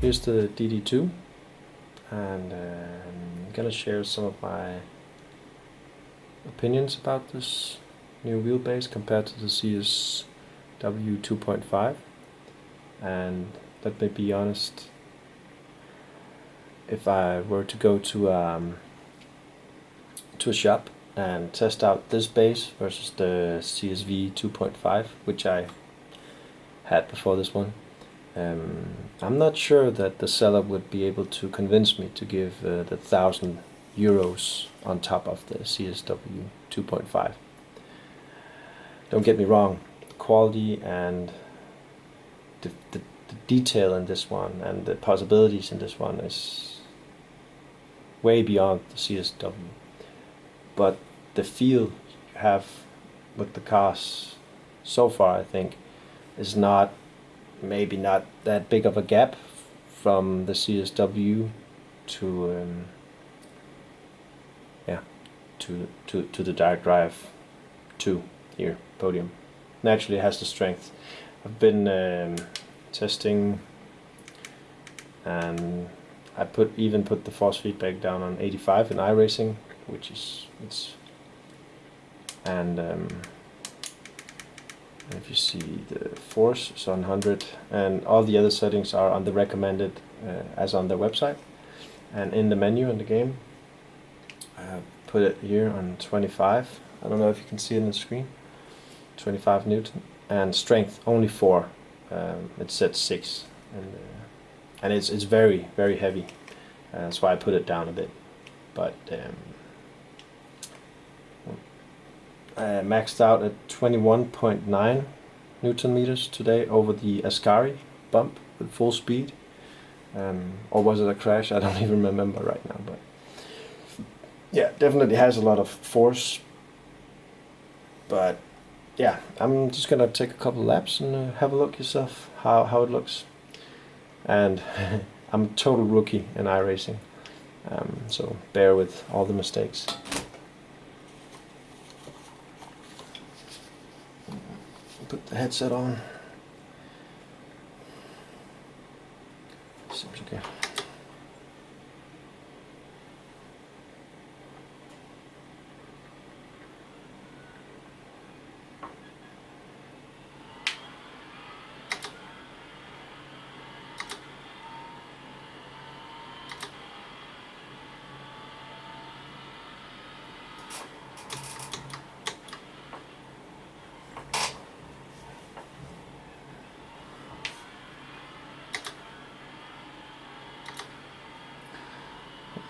here's the DD2, and I'm gonna share some of my opinions about this new wheelbase compared to the CSW 2.5. And let me be honest, if I were to go to a shop and test out this base versus the CSV 2.5, which I had before this one, I'm not sure that the seller would be able to convince me to give the 1,000 euros on top of the CSW 2.5. Don't get me wrong, the quality and the detail in this one and the possibilities in this one is way beyond the CSW. But the feel you have with the cars so far, I think, is maybe not that big of a gap from the CSW to the Direct Drive 2 here, Podium. Naturally, it has the strength. I've been testing, and I even put the force feedback down on 85 in iRacing, which is if you see the force is on 100, and all the other settings are on the recommended as on their website, and in the menu in the game I have put it here on 25. I don't know if you can see it on the screen. 25 Newton, and strength only 4. It said 6, and it's very, very heavy. That's why I put it down a bit. But I maxed out at 21.9 Newton meters today over the Ascari bump with full speed. Or was it a crash? I don't even remember right now. But yeah, definitely has a lot of force. But yeah, I'm just gonna take a couple laps and have a look yourself how it looks. And I'm a total rookie in iRacing, so bear with all the mistakes. Put the headset on. Seems okay.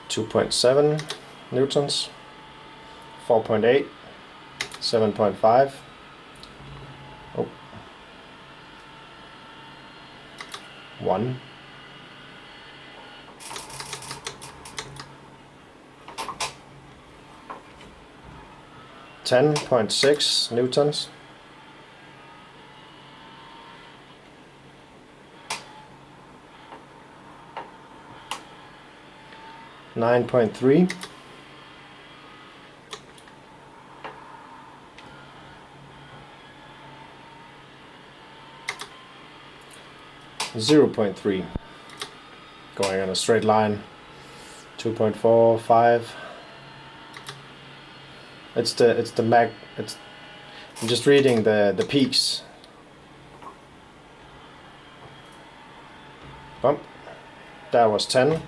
.7 newtons, 4.8, 7.5. Oh, 1. 10.6 newtons. 9.3. 0.3. Going on a straight line. 2.4, 5. I'm just reading the peaks. Bump. That was 10.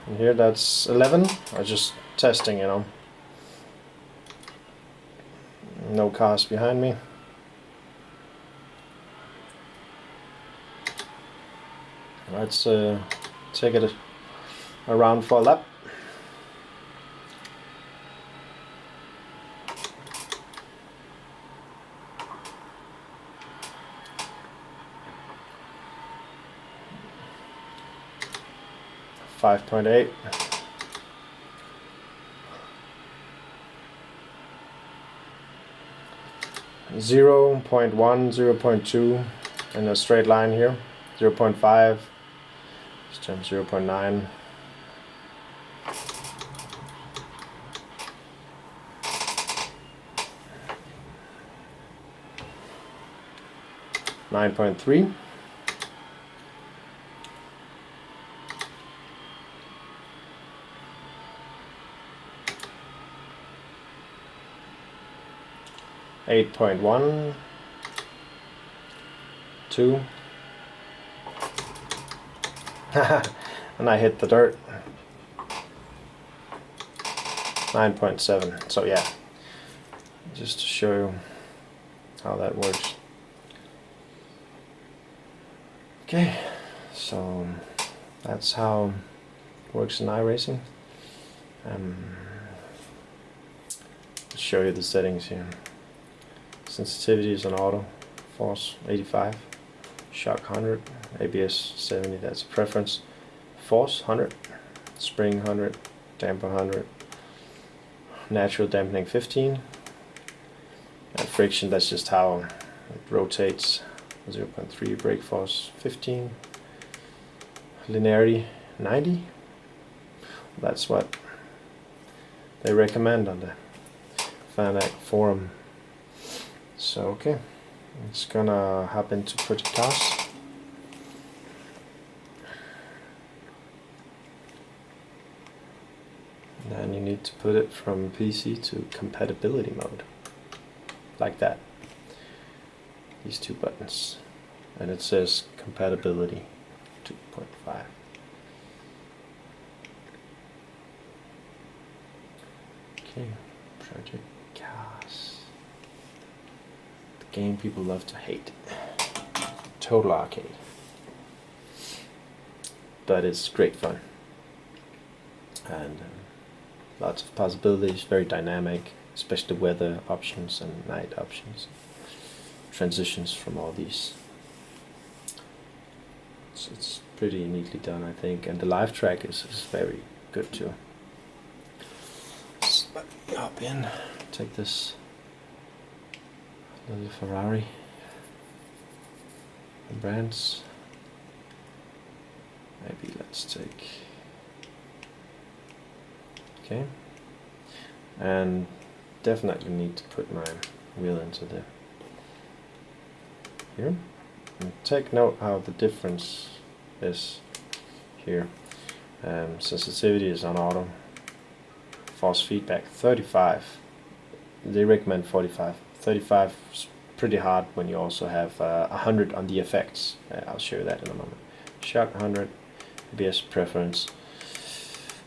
And here that's 11. I'm just testing, you know. No cars behind me. Let's take it around for a lap. .8. 0.1, 0.2 in a straight line here. 0.5. Let's jump 0.9. 9.3. 8.1, 2, and I hit the dirt. 9.7. So yeah, just to show you how that works. Okay, so that's how it works in iRacing. I'll show you the settings here. Sensitivity is on auto, force 85, shock 100, ABS 70, that's a preference, force 100, spring 100, damper 100, natural dampening 15, and friction, that's just how it rotates, 0.3, brake force 15, linearity 90. That's what they recommend on the Fanatec forum. So okay, it's gonna hop into Pcars. Then you need to put it from PC to compatibility mode, like that. These two buttons, and it says compatibility 2.5. Okay, Project Cars. The game people love to hate. Total arcade. But it's great fun. And lots of possibilities, very dynamic, especially weather options and night options. Transitions from all these. So it's pretty neatly done, I think. And the live track is very good too. Let me hop in, take this little Ferrari, the brands. Maybe let's take, okay, and definitely need to put my wheel into the here, and take note how the difference is here. Sensitivity is on auto. Force feedback 35. They recommend 45. 35 is pretty hard when you also have 100 on the effects. I'll show you that in a moment. Shock 100, ABS preference,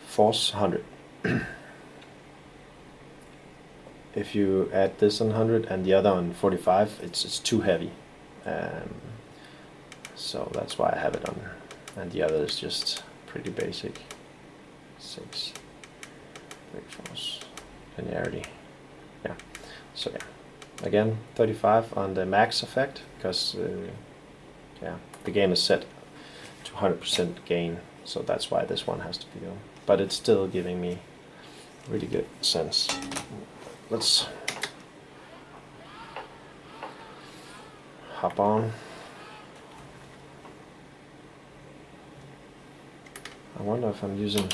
force 100. If you add this on 100 and the other on 45, it's too heavy. So that's why I have it on, and the other is just pretty basic. 6. Brake force, linearity, yeah. So yeah, again 35 on the max effect, because yeah, the game is set to 100% gain, so that's why this one has to be on. But it's still giving me really good sense. Let's hop on. I wonder if I'm using.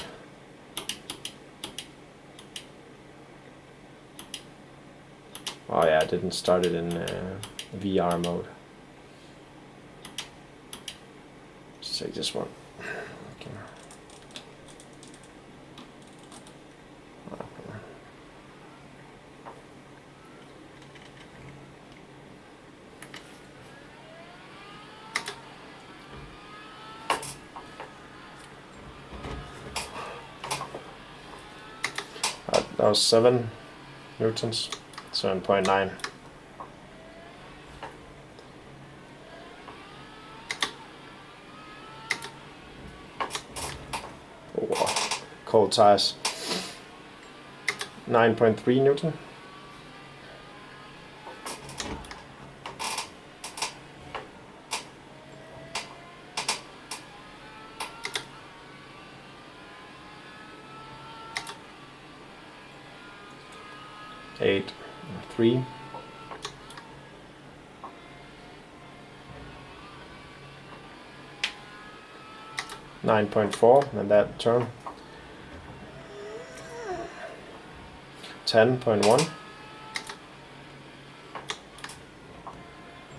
Oh yeah, I didn't start it in VR mode. Let's take this one. Okay. That was 7 newtons. 7.9. Oh, wow. Cold tires. 9.3 newton. Eight. 3. .4 and that turn. 10.1.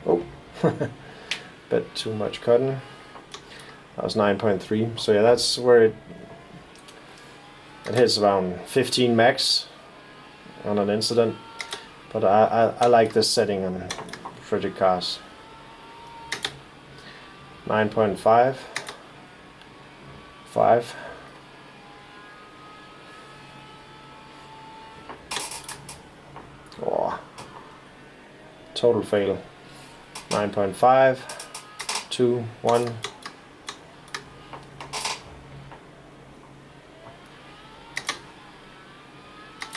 Oh, bit too much cutting. That was 9.3. So yeah, that's where it hits around 15 max on an incident. but I like this setting on pretty cars. 9.5, 5. Oh, total fail. 9.5, 2, 1.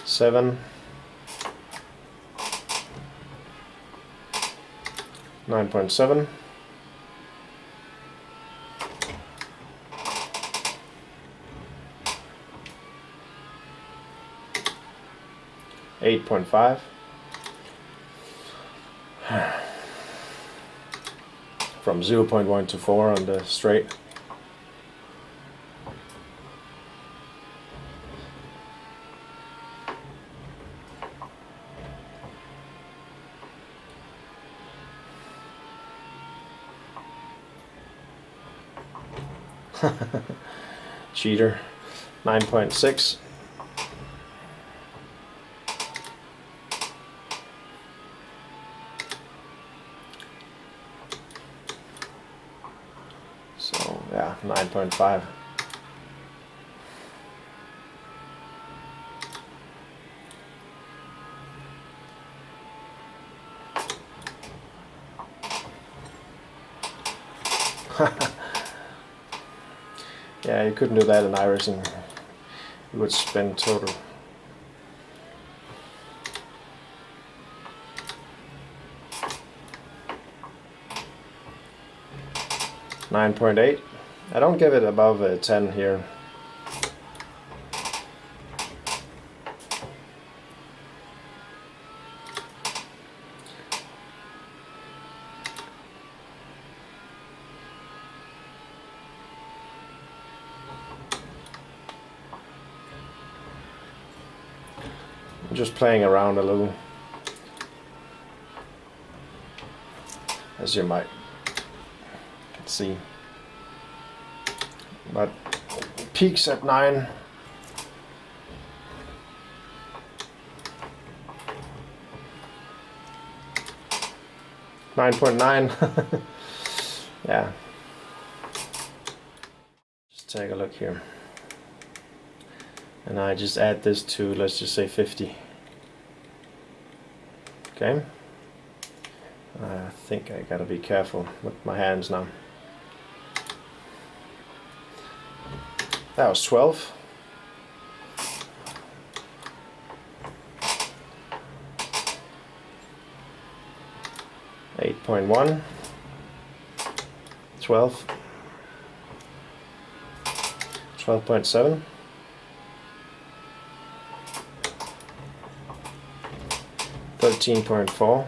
7. 9.7. 8.5. From 0.1 to 4 on the straight. Cheater. 9.6. So yeah, 9.5. Yeah, you couldn't do that in iRacing. You would spend total. $9.8. I don't give it above a 10 here. I'm just playing around a little, as you might see, but peaks at 9. $9.9. Yeah. Just take a look here. And I just add this to, let's just say 50. Okay. I think I gotta be careful with my hands now. That was 12. $8.1. 12. 12.7. 13.4.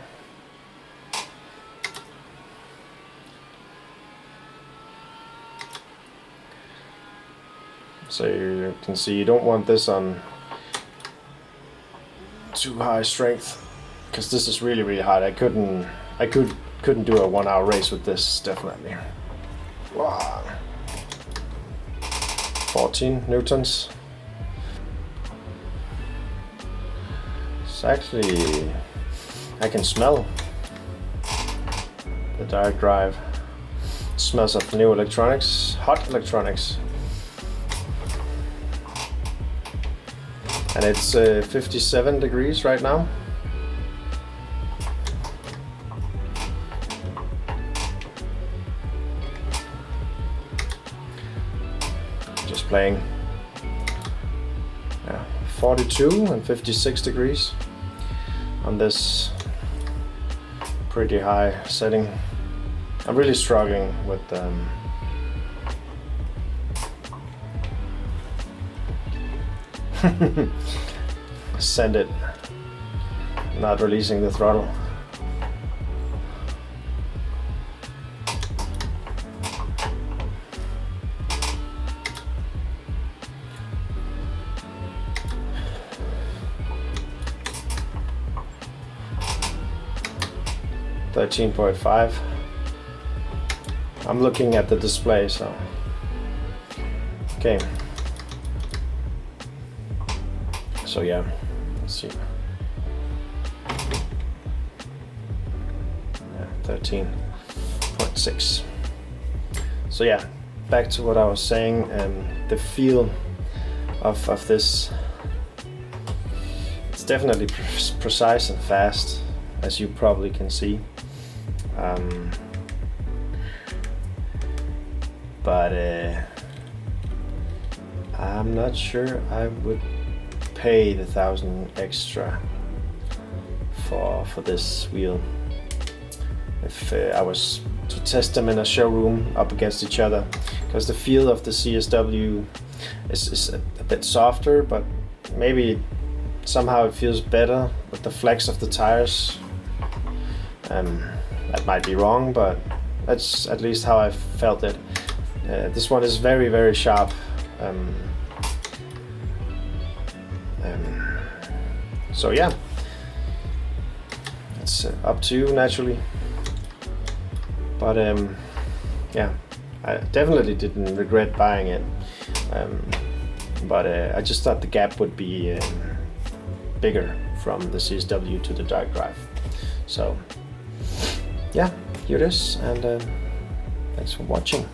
So you can see you don't want this on too high strength, because this is really hard. I couldn't do a 1 hour race with this, definitely. Wow. 14 newtons. It's actually, I can smell the direct drive. It smells of new electronics, hot electronics. And it's 57 degrees right now. Just playing. 42 and 56 degrees on this pretty high setting. I'm really struggling with send it, not releasing the throttle. $13.5. I'm looking at the display, so okay. So yeah, let's see. 13.6. So yeah, back to what I was saying, the feel of this, it's definitely precise and fast, as you probably can see. But I'm not sure I would pay the 1,000 extra for this wheel if I was to test them in a showroom up against each other, because the feel of the CSW is a bit softer, but maybe somehow it feels better with the flex of the tires. That might be wrong, but that's at least how I felt it. This one is very, very sharp. So yeah, it's up to you naturally. But yeah, I definitely didn't regret buying it. But I just thought the gap would be bigger from the CSW to the direct drive. So yeah, here it is, and thanks for watching.